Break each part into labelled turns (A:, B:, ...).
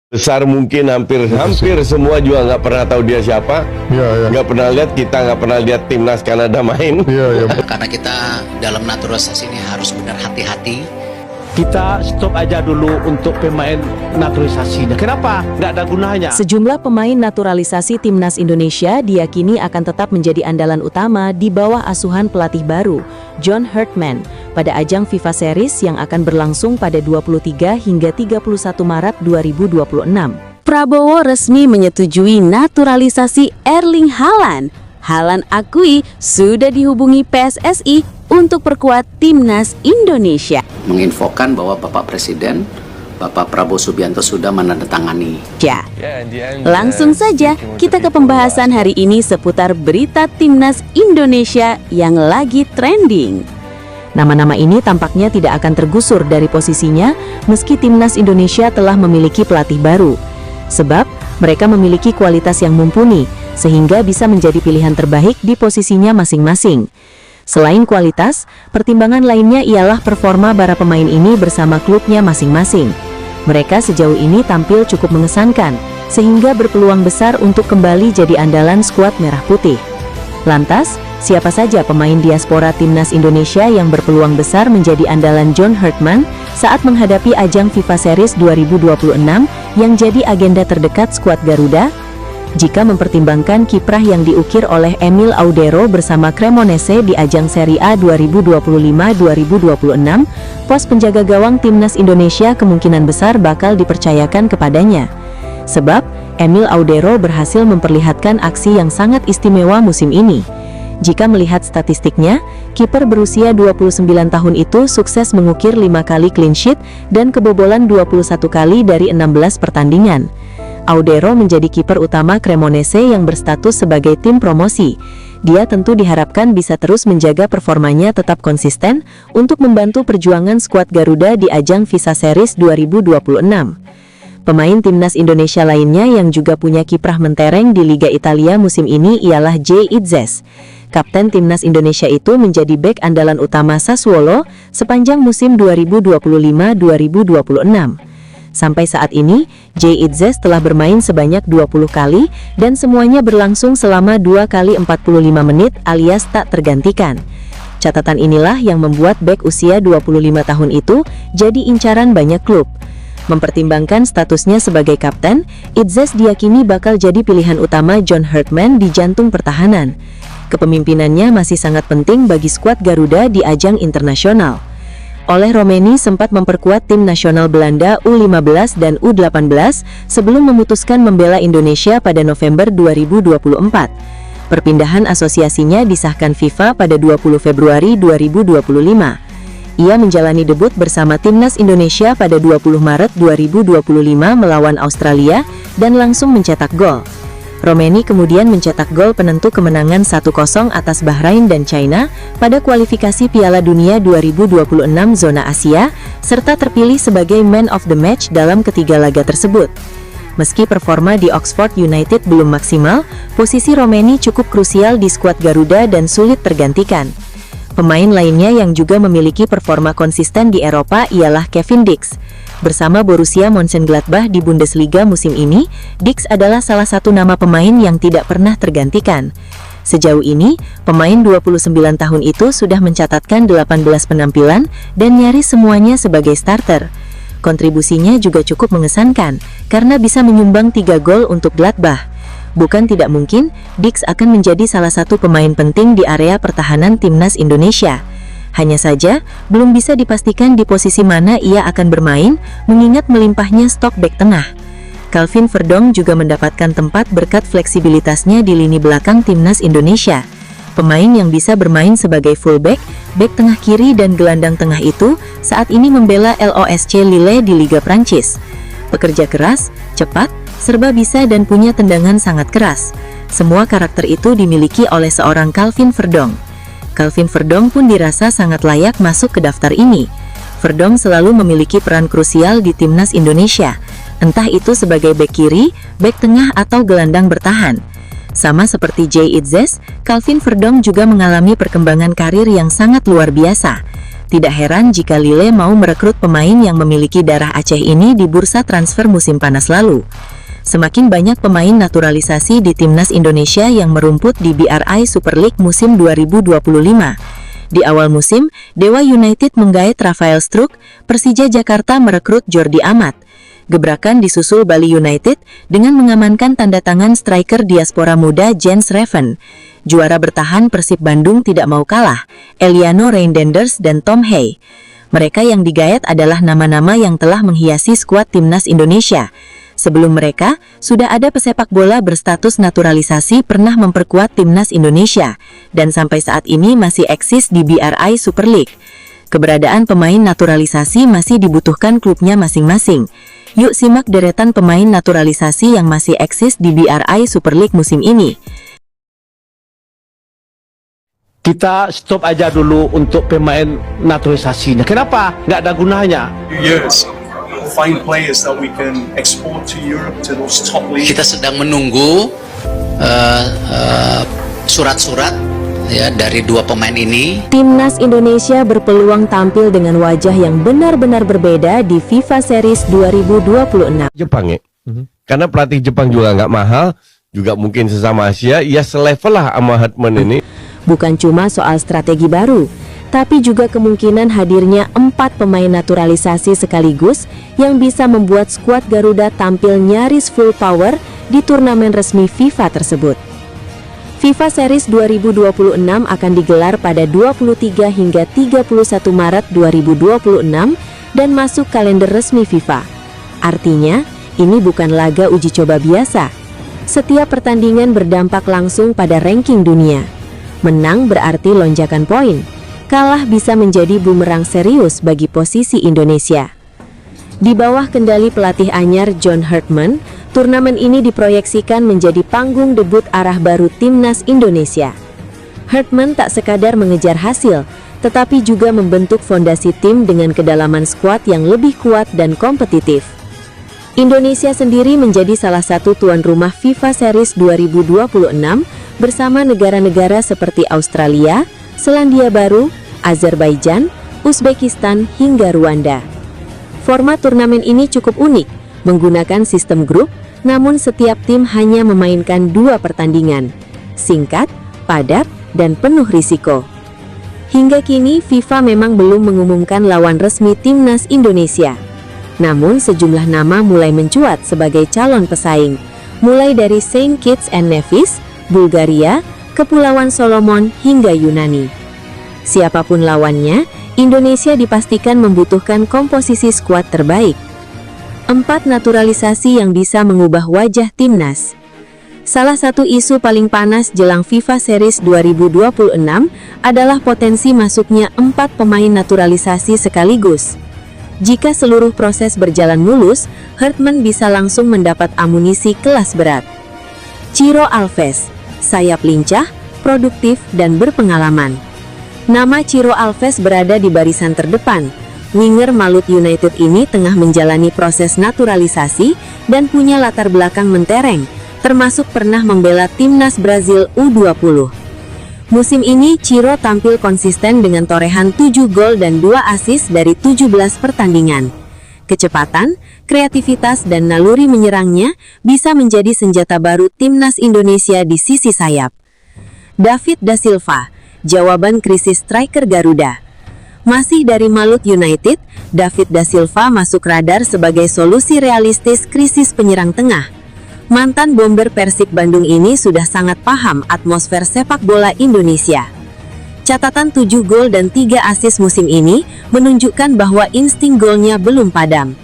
A: Besar mungkin hampir semua juga nggak pernah tahu dia siapa, nggak pernah lihat, kita nggak pernah lihat timnas Kanada main.
B: Karena kita dalam naturalisasi ini harus benar hati-hati.
C: Kita stop aja dulu untuk pemain naturalisasinya. Kenapa? Nggak ada gunanya.
D: Sejumlah pemain naturalisasi timnas Indonesia diyakini akan tetap menjadi andalan utama di bawah asuhan pelatih baru, John Herdman, pada ajang FIFA Series yang akan berlangsung pada 23 hingga 31 Maret 2026.
E: Prabowo resmi menyetujui naturalisasi Erling Haaland. Haaland akui sudah dihubungi PSSI untuk perkuat timnas Indonesia.
B: Menginfokan bahwa Bapak Presiden, Bapak Prabowo Subianto sudah menandatangani.
E: Langsung saja kita ke pembahasan hari ini seputar berita timnas Indonesia yang lagi trending.
D: Nama-nama ini tampaknya tidak akan tergusur dari posisinya meski timnas Indonesia telah memiliki pelatih baru. Sebab mereka memiliki kualitas yang mumpuni sehingga bisa menjadi pilihan terbaik di posisinya masing-masing. Selain kualitas, pertimbangan lainnya ialah performa para pemain ini bersama klubnya masing-masing. Mereka sejauh ini tampil cukup mengesankan, sehingga berpeluang besar untuk kembali jadi andalan skuad merah putih. Lantas, siapa saja pemain diaspora timnas Indonesia yang berpeluang besar menjadi andalan John Herdman saat menghadapi ajang FIFA Series 2026 yang jadi agenda terdekat skuad Garuda? Jika mempertimbangkan kiprah yang diukir oleh Emil Audero bersama Cremonese di ajang Serie A 2025-2026, pos penjaga gawang timnas Indonesia kemungkinan besar bakal dipercayakan kepadanya. Sebab, Emil Audero berhasil memperlihatkan aksi yang sangat istimewa musim ini. Jika melihat statistiknya, kiper berusia 29 tahun itu sukses mengukir 5 kali clean sheet dan kebobolan 21 kali dari 16 pertandingan. Audero menjadi kiper utama Cremonese yang berstatus sebagai tim promosi. Dia tentu diharapkan bisa terus menjaga performanya tetap konsisten untuk membantu perjuangan skuad Garuda di ajang FIFA Series 2026. Pemain timnas Indonesia lainnya yang juga punya kiprah mentereng di Liga Italia musim ini ialah Jay Itzes. Kapten timnas Indonesia itu menjadi bek andalan utama Sassuolo sepanjang musim 2025-2026. Sampai saat ini, Jay Itzes telah bermain sebanyak 20 kali dan semuanya berlangsung selama 2 kali 45 menit alias tak tergantikan. Catatan inilah yang membuat bek usia 25 tahun itu jadi incaran banyak klub. Mempertimbangkan statusnya sebagai kapten, Itzes diyakini bakal jadi pilihan utama John Herdman di jantung pertahanan. Kepemimpinannya masih sangat penting bagi skuad Garuda di ajang internasional. Oleh Romeni sempat memperkuat tim nasional Belanda U15 dan U18 sebelum memutuskan membela Indonesia pada November 2024. Perpindahan asosiasinya disahkan FIFA pada 20 Februari 2025. Ia menjalani debut bersama timnas Indonesia pada 20 Maret 2025 melawan Australia dan langsung mencetak gol. Romeni kemudian mencetak gol penentu kemenangan 1-0 atas Bahrain dan China pada kualifikasi Piala Dunia 2026 zona Asia, serta terpilih sebagai Man of the Match dalam ketiga laga tersebut. Meski performa di Oxford United belum maksimal, posisi Romeni cukup krusial di skuad Garuda dan sulit tergantikan. Pemain lainnya yang juga memiliki performa konsisten di Eropa ialah Kevin Dix. Bersama Borussia Mönchengladbach di Bundesliga musim ini, Dix adalah salah satu nama pemain yang tidak pernah tergantikan. Sejauh ini, pemain 29 tahun itu sudah mencatatkan 18 penampilan dan nyaris semuanya sebagai starter. Kontribusinya juga cukup mengesankan, karena bisa menyumbang 3 gol untuk Gladbach. Bukan tidak mungkin, Dix akan menjadi salah satu pemain penting di area pertahanan timnas Indonesia. Hanya saja, belum bisa dipastikan di posisi mana ia akan bermain, mengingat melimpahnya stok bek tengah. Calvin Verdong juga mendapatkan tempat berkat fleksibilitasnya di lini belakang timnas Indonesia. Pemain yang bisa bermain sebagai fullback, bek tengah kiri dan gelandang tengah itu saat ini membela LOSC Lille di Liga Prancis. Pekerja keras, cepat, serba bisa dan punya tendangan sangat keras. Semua karakter itu dimiliki oleh seorang Calvin Verdong. Calvin Verdong pun dirasa sangat layak masuk ke daftar ini. Verdong selalu memiliki peran krusial di timnas Indonesia, entah itu sebagai bek kiri, bek tengah atau gelandang bertahan. Sama seperti Jay Itzes, Calvin Verdong juga mengalami perkembangan karir yang sangat luar biasa. Tidak heran jika Lille mau merekrut pemain yang memiliki darah Aceh ini di bursa transfer musim panas lalu. Semakin banyak pemain naturalisasi di timnas Indonesia yang merumput di BRI Super League musim 2025. Di awal musim, Dewa United menggait Rafael Struijk, Persija Jakarta merekrut Jordi Amat. Gebrakan disusul Bali United dengan mengamankan tanda tangan striker diaspora muda Jens Reven. Juara bertahan Persib Bandung tidak mau kalah, Eliano Reindenders dan Tom Hey. Mereka yang digait adalah nama-nama yang telah menghiasi skuad timnas Indonesia. Sebelum mereka, sudah ada pesepak bola berstatus naturalisasi pernah memperkuat timnas Indonesia, dan sampai saat ini masih eksis di BRI Super League. Keberadaan pemain naturalisasi masih dibutuhkan klubnya masing-masing. Yuk simak deretan pemain naturalisasi yang masih eksis di BRI Super League musim ini.
C: Kita stop aja dulu untuk pemain naturalisasinya. Kenapa? Nggak ada gunanya.
F: Years, find players that we can export to Europe, to those top leagues.
B: Kita sedang menunggu surat-surat ya dari dua pemain ini.
D: Timnas Indonesia berpeluang tampil dengan wajah yang benar-benar berbeda di FIFA Series 2026.
A: Jepang ya. Karena pelatih Jepang juga nggak mahal, juga mungkin sesama Asia, ya selevel lah sama Hartmann ini.
D: Bukan cuma soal strategi baru, tapi juga kemungkinan hadirnya 4 pemain naturalisasi sekaligus yang bisa membuat skuad Garuda tampil nyaris full power di turnamen resmi FIFA tersebut. FIFA Series 2026 akan digelar pada 23 hingga 31 Maret 2026 dan masuk kalender resmi FIFA. Artinya, ini bukan laga uji coba biasa. Setiap pertandingan berdampak langsung pada ranking dunia. Menang berarti lonjakan poin. Kalah bisa menjadi bumerang serius bagi posisi Indonesia. Di bawah kendali pelatih anyar John Hartmann, turnamen ini diproyeksikan menjadi panggung debut arah baru timnas Indonesia. Hartmann tak sekadar mengejar hasil, tetapi juga membentuk fondasi tim dengan kedalaman skuad yang lebih kuat dan kompetitif. Indonesia sendiri menjadi salah satu tuan rumah FIFA Series 2026 bersama negara-negara seperti Australia, Selandia Baru, Azerbaijan, Uzbekistan, hingga Rwanda. Format turnamen ini cukup unik, menggunakan sistem grup, namun setiap tim hanya memainkan 2 pertandingan, singkat, padat, dan penuh risiko. Hingga kini, FIFA memang belum mengumumkan lawan resmi timnas Indonesia. Namun, sejumlah nama mulai mencuat sebagai calon pesaing, mulai dari Saint Kitts and Nevis, Bulgaria, Kepulauan Solomon, hingga Yunani. Siapapun lawannya, Indonesia dipastikan membutuhkan komposisi skuad terbaik. 4 naturalisasi yang bisa mengubah wajah timnas. Salah satu isu paling panas jelang FIFA Series 2026 adalah potensi masuknya 4 pemain naturalisasi sekaligus. Jika seluruh proses berjalan mulus, Hartmann bisa langsung mendapat amunisi kelas berat. Ciro Alves, sayap lincah, produktif, dan berpengalaman. Nama Ciro Alves berada di barisan terdepan. Winger Malut United ini tengah menjalani proses naturalisasi dan punya latar belakang mentereng, termasuk pernah membela timnas Brazil U20. Musim ini, Ciro tampil konsisten dengan torehan 7 gol dan 2 assist dari 17 pertandingan. Kecepatan, kreativitas, dan naluri menyerangnya bisa menjadi senjata baru timnas Indonesia di sisi sayap. David Da Silva, jawaban krisis striker Garuda. Masih dari Malut United, David Da Silva masuk radar sebagai solusi realistis krisis penyerang tengah. Mantan bomber Persib Bandung ini sudah sangat paham atmosfer sepak bola Indonesia. Catatan 7 gol dan 3 assist musim ini menunjukkan bahwa insting golnya belum padam.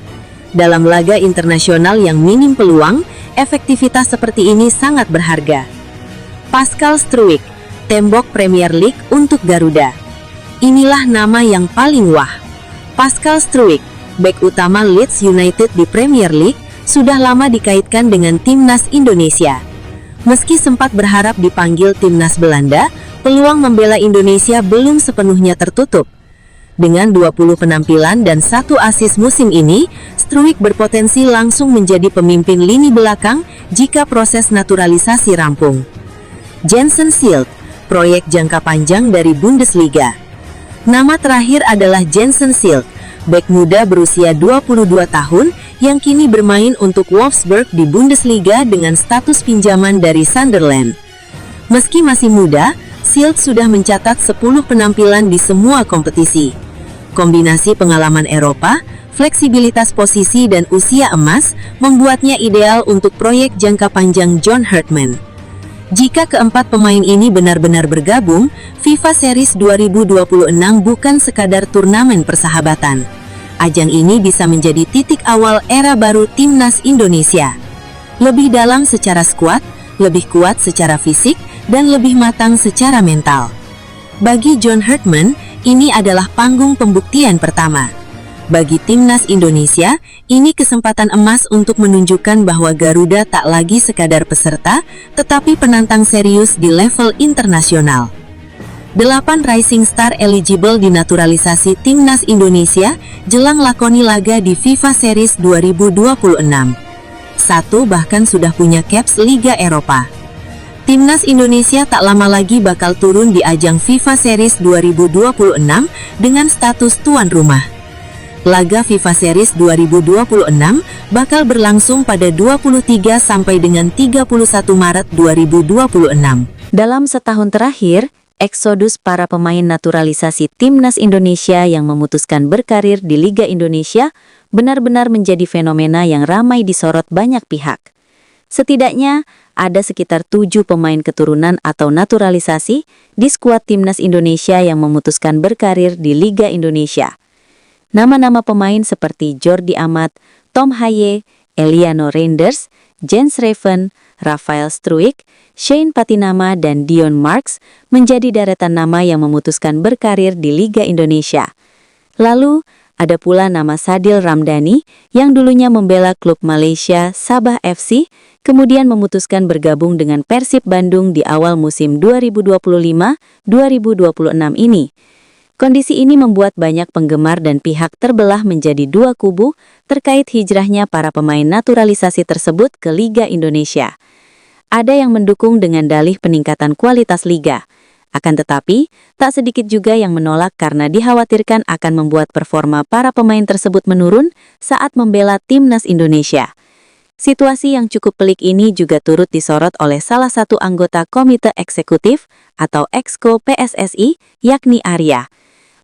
D: Dalam laga internasional yang minim peluang, efektivitas seperti ini sangat berharga. Pascal Struijk, tembok Premier League untuk Garuda. Inilah nama yang paling wah. Pascal Struijk, bek utama Leeds United di Premier League, sudah lama dikaitkan dengan timnas Indonesia. Meski sempat berharap dipanggil timnas Belanda, peluang membela Indonesia belum sepenuhnya tertutup. Dengan 20 penampilan dan 1 assist musim ini, Struijk berpotensi langsung menjadi pemimpin lini belakang jika proses naturalisasi rampung. Jensen Schild, proyek jangka panjang dari Bundesliga. Nama terakhir adalah Jensen Silk, bek muda berusia 22 tahun yang kini bermain untuk Wolfsburg di Bundesliga dengan status pinjaman dari Sunderland. Meski masih muda, Silk sudah mencatat 10 penampilan di semua kompetisi. Kombinasi pengalaman Eropa, fleksibilitas posisi dan usia emas membuatnya ideal untuk proyek jangka panjang John Hartman. Jika keempat pemain ini benar-benar bergabung, FIFA Series 2026 bukan sekadar turnamen persahabatan. Ajang ini bisa menjadi titik awal era baru Timnas Indonesia. Lebih dalam secara skuad, lebih kuat secara fisik, dan lebih matang secara mental. Bagi John Hartman, ini adalah panggung pembuktian pertama. Bagi Timnas Indonesia, ini kesempatan emas untuk menunjukkan bahwa Garuda tak lagi sekadar peserta, tetapi penantang serius di level internasional. 8 rising star eligible dinaturalisasi Timnas Indonesia jelang lakoni laga di FIFA Series 2026. 1 bahkan sudah punya caps Liga Eropa. Timnas Indonesia tak lama lagi bakal turun di ajang FIFA Series 2026 dengan status tuan rumah. Laga FIFA Series 2026 bakal berlangsung pada 23 sampai dengan 31 Maret 2026.
E: Dalam setahun terakhir, eksodus para pemain naturalisasi Timnas Indonesia yang memutuskan berkarir di Liga Indonesia benar-benar menjadi fenomena yang ramai disorot banyak pihak. Setidaknya, ada sekitar 7 pemain keturunan atau naturalisasi di skuad Timnas Indonesia yang memutuskan berkarir di Liga Indonesia. Nama-nama pemain seperti Jordi Amat, Tom Haye, Eliano Reinders, Jens Reven, Rafael Struijk, Shane Patinama, dan Dion Marks menjadi deretan nama yang memutuskan berkarir di Liga Indonesia. Lalu, ada pula nama Sadil Ramdhani yang dulunya membela klub Malaysia Sabah FC, kemudian memutuskan bergabung dengan Persib Bandung di awal musim 2025-2026 ini. Kondisi ini membuat banyak penggemar dan pihak terbelah menjadi 2 kubu terkait hijrahnya para pemain naturalisasi tersebut ke Liga Indonesia. Ada yang mendukung dengan dalih peningkatan kualitas liga. Akan tetapi, tak sedikit juga yang menolak karena dikhawatirkan akan membuat performa para pemain tersebut menurun saat membela Timnas Indonesia. Situasi yang cukup pelik ini juga turut disorot oleh salah satu anggota Komite Eksekutif atau Exco PSSI, yakni Arya.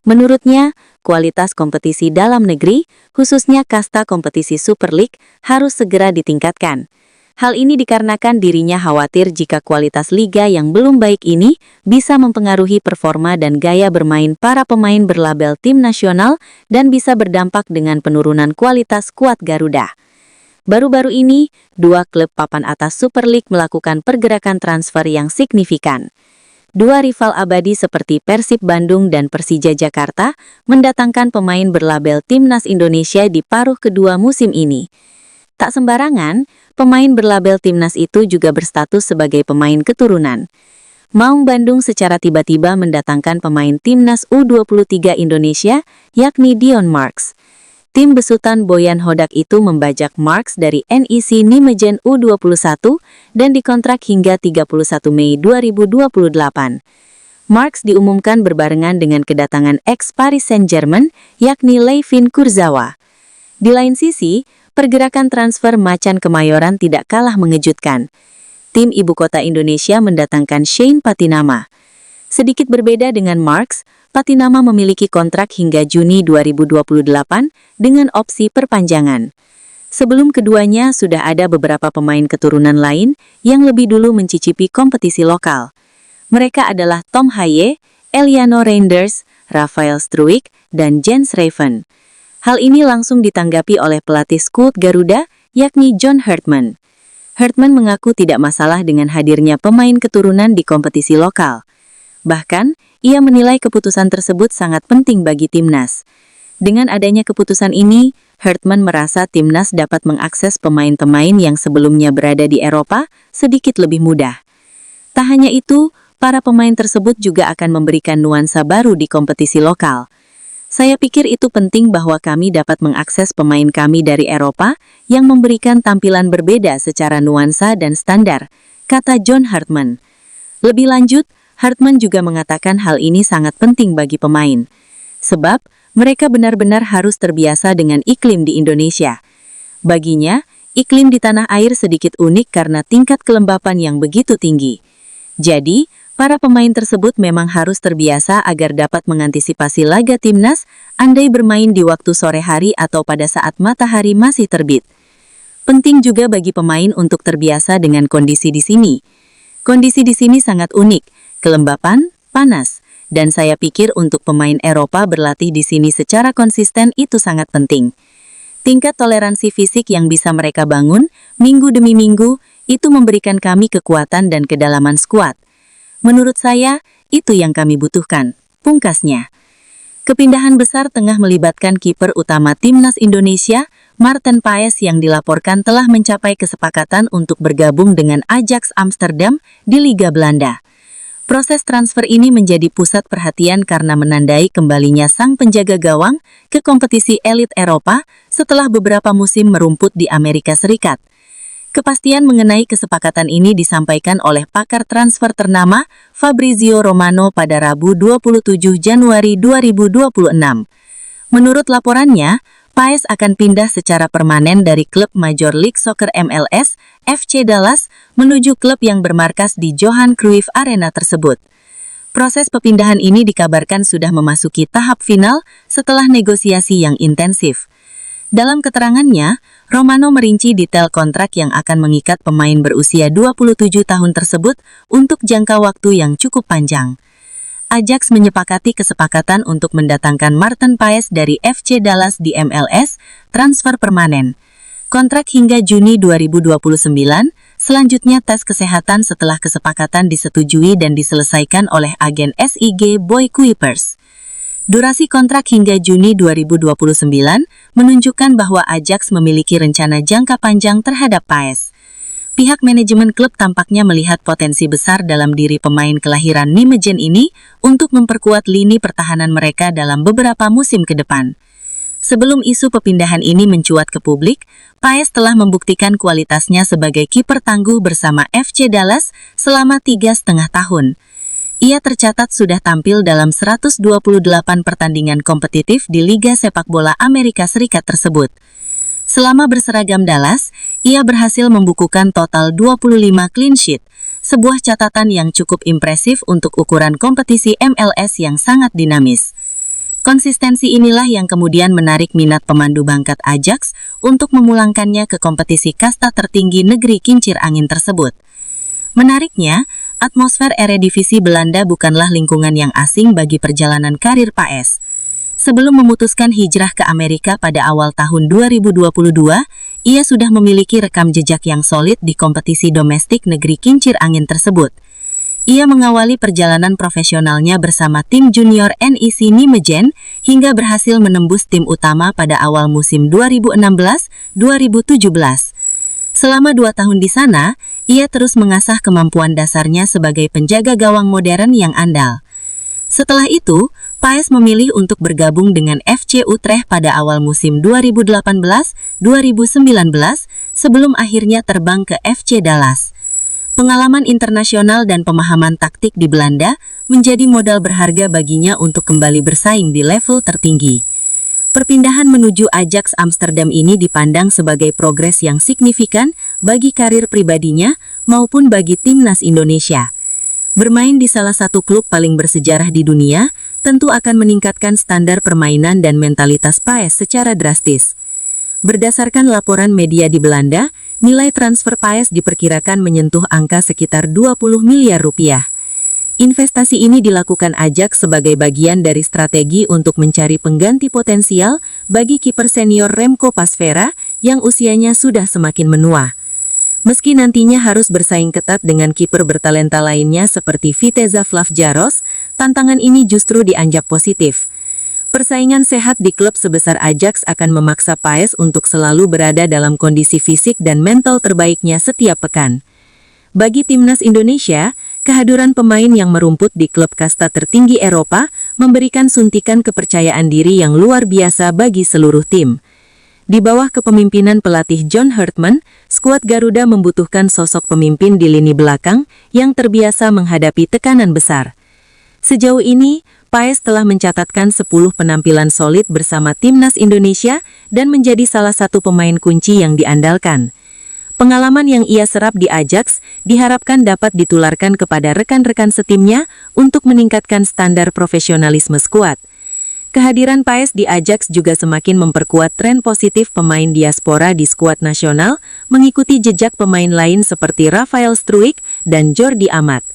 E: Menurutnya, kualitas kompetisi dalam negeri, khususnya kasta kompetisi Super League, harus segera ditingkatkan. Hal ini dikarenakan dirinya khawatir jika kualitas liga yang belum baik ini bisa mempengaruhi performa dan gaya bermain para pemain berlabel tim nasional dan bisa berdampak dengan penurunan kualitas skuad Garuda. Baru-baru ini, 2 klub papan atas Super League melakukan pergerakan transfer yang signifikan. 2 rival abadi seperti Persib Bandung dan Persija Jakarta mendatangkan pemain berlabel Timnas Indonesia di paruh kedua musim ini. Tak sembarangan, pemain berlabel Timnas itu juga berstatus sebagai pemain keturunan. Maung Bandung secara tiba-tiba mendatangkan pemain Timnas U23 Indonesia, yakni Dion Marks. Tim besutan Boyan Hodak itu membajak Marks dari NEC Nijmegen U21 dan dikontrak hingga 31 Mei 2028. Marks diumumkan berbarengan dengan kedatangan ex Paris Saint-Germain, yakni Layvin Kurzawa. Di lain sisi, pergerakan transfer Macan Kemayoran tidak kalah mengejutkan. Tim ibu kota Indonesia mendatangkan Shane Patinama. Sedikit berbeda dengan Marks, Patinama memiliki kontrak hingga Juni 2028 dengan opsi perpanjangan. Sebelum keduanya sudah ada beberapa pemain keturunan lain yang lebih dulu mencicipi kompetisi lokal. Mereka adalah Tom Haye, Eliano Reinders, Rafael Struijk, dan Jens Reven. Hal ini langsung ditanggapi oleh pelatih skuad Garuda, yakni John Hartman. Hartman mengaku tidak masalah dengan hadirnya pemain keturunan di kompetisi lokal. Bahkan, ia menilai keputusan tersebut sangat penting bagi Timnas. Dengan adanya keputusan ini, Hartman merasa Timnas dapat mengakses pemain-pemain yang sebelumnya berada di Eropa sedikit lebih mudah. Tak hanya itu, para pemain tersebut juga akan memberikan nuansa baru di kompetisi lokal. Saya pikir itu penting bahwa kami dapat mengakses pemain kami dari Eropa yang memberikan tampilan berbeda secara nuansa dan standar, kata John Hartman. Lebih lanjut, Hartman juga mengatakan hal ini sangat penting bagi pemain. Sebab, mereka benar-benar harus terbiasa dengan iklim di Indonesia. Baginya, iklim di tanah air sedikit unik karena tingkat kelembapan yang begitu tinggi. Jadi, para pemain tersebut memang harus terbiasa agar dapat mengantisipasi laga timnas andai bermain di waktu sore hari atau pada saat matahari masih terbit. Penting juga bagi pemain untuk terbiasa dengan kondisi di sini. Kondisi di sini sangat unik, kelembapan, panas, dan saya pikir untuk pemain Eropa berlatih di sini secara konsisten itu sangat penting. Tingkat toleransi fisik yang bisa mereka bangun, minggu demi minggu, itu memberikan kami kekuatan dan kedalaman skuad. Menurut saya, itu yang kami butuhkan, pungkasnya. Kepindahan besar tengah melibatkan kiper utama Timnas Indonesia, Maarten Paes yang dilaporkan telah mencapai kesepakatan untuk bergabung dengan Ajax Amsterdam di Liga Belanda. Proses transfer ini menjadi pusat perhatian karena menandai kembalinya sang penjaga gawang ke kompetisi elit Eropa setelah beberapa musim merumput di Amerika Serikat. Kepastian mengenai kesepakatan ini disampaikan oleh pakar transfer ternama Fabrizio Romano pada Rabu 27 Januari 2026. Menurut laporannya, Paes akan pindah secara permanen dari klub Major League Soccer MLS, FC Dallas, menuju klub yang bermarkas di Johan Cruyff Arena tersebut. Proses perpindahan ini dikabarkan sudah memasuki tahap final setelah negosiasi yang intensif. Dalam keterangannya, Romano merinci detail kontrak yang akan mengikat pemain berusia 27 tahun tersebut untuk jangka waktu yang cukup panjang. Ajax menyepakati kesepakatan untuk mendatangkan Maarten Paes dari FC Dallas di MLS, transfer permanen. Kontrak hingga Juni 2029, selanjutnya tes kesehatan setelah kesepakatan disetujui dan diselesaikan oleh agen SIG Boy Kuipers. Durasi kontrak hingga Juni 2029 menunjukkan bahwa Ajax memiliki rencana jangka panjang terhadap Paes. Pihak manajemen klub tampaknya melihat potensi besar dalam diri pemain kelahiran Nijmegen ini untuk memperkuat lini pertahanan mereka dalam beberapa musim ke depan. Sebelum isu perpindahan ini mencuat ke publik, Paes telah membuktikan kualitasnya sebagai kiper tangguh bersama FC Dallas selama 3,5 tahun. Ia tercatat sudah tampil dalam 128 pertandingan kompetitif di Liga Sepak Bola Amerika Serikat tersebut. Selama berseragam Dallas, ia berhasil membukukan total 25 clean sheet, sebuah catatan yang cukup impresif untuk ukuran kompetisi MLS yang sangat dinamis. Konsistensi inilah yang kemudian menarik minat pemandu bangkat Ajax untuk memulangkannya ke kompetisi kasta tertinggi negeri kincir angin tersebut. Menariknya, atmosfer Eredivisie Belanda bukanlah lingkungan yang asing bagi perjalanan karir Paes. Sebelum memutuskan hijrah ke Amerika pada awal tahun 2022, ia sudah memiliki rekam jejak yang solid di kompetisi domestik negeri kincir angin tersebut. Ia mengawali perjalanan profesionalnya bersama tim junior NEC Nijmegen hingga berhasil menembus tim utama pada awal musim 2016-2017. Selama 2 tahun di sana, ia terus mengasah kemampuan dasarnya sebagai penjaga gawang modern yang andal. Setelah itu, Paes memilih untuk bergabung dengan FC Utrecht pada awal musim 2018-2019 sebelum akhirnya terbang ke FC Dallas. Pengalaman internasional dan pemahaman taktik di Belanda menjadi modal berharga baginya untuk kembali bersaing di level tertinggi. Perpindahan menuju Ajax Amsterdam ini dipandang sebagai progres yang signifikan bagi karir pribadinya maupun bagi Timnas Indonesia. Bermain di salah satu klub paling bersejarah di dunia tentu akan meningkatkan standar permainan dan mentalitas Paes secara drastis. Berdasarkan laporan media di Belanda, nilai transfer Paes diperkirakan menyentuh angka sekitar 20 miliar rupiah. Investasi ini dilakukan Ajax sebagai bagian dari strategi untuk mencari pengganti potensial bagi kiper senior Remco Pasveera yang usianya sudah semakin menua. Meski nantinya harus bersaing ketat dengan kiper bertalenta lainnya seperti Vitesse Vlasjaros, tantangan ini justru dianggap positif. Persaingan sehat di klub sebesar Ajax akan memaksa Paes untuk selalu berada dalam kondisi fisik dan mental terbaiknya setiap pekan. Bagi Timnas Indonesia, kehadiran pemain yang merumput di klub kasta tertinggi Eropa memberikan suntikan kepercayaan diri yang luar biasa bagi seluruh tim. Di bawah kepemimpinan pelatih John Hartman, skuad Garuda membutuhkan sosok pemimpin di lini belakang yang terbiasa menghadapi tekanan besar. Sejauh ini,
D: Paes telah mencatatkan 10 penampilan solid bersama timnas Indonesia dan menjadi salah satu pemain kunci yang diandalkan. Pengalaman yang ia serap di Ajax diharapkan dapat ditularkan kepada rekan-rekan setimnya untuk meningkatkan standar profesionalisme skuad. Kehadiran Paes di Ajax juga semakin memperkuat tren positif pemain diaspora di skuad nasional, mengikuti jejak pemain lain seperti Rafael Struijk dan Jordi Amat.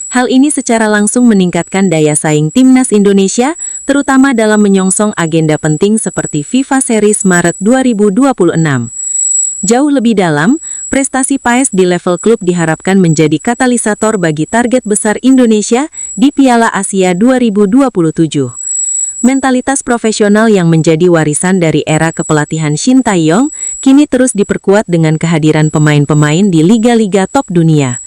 D: Hal ini secara langsung meningkatkan daya saing timnas Indonesia, terutama dalam menyongsong agenda penting seperti FIFA Series Maret 2026. Jauh lebih dalam, prestasi Paes di level klub diharapkan menjadi katalisator bagi target besar Indonesia di Piala Asia 2027. Mentalitas profesional yang menjadi warisan dari era kepelatihan Shin Tae-yong kini terus diperkuat dengan kehadiran pemain-pemain di liga-liga top dunia.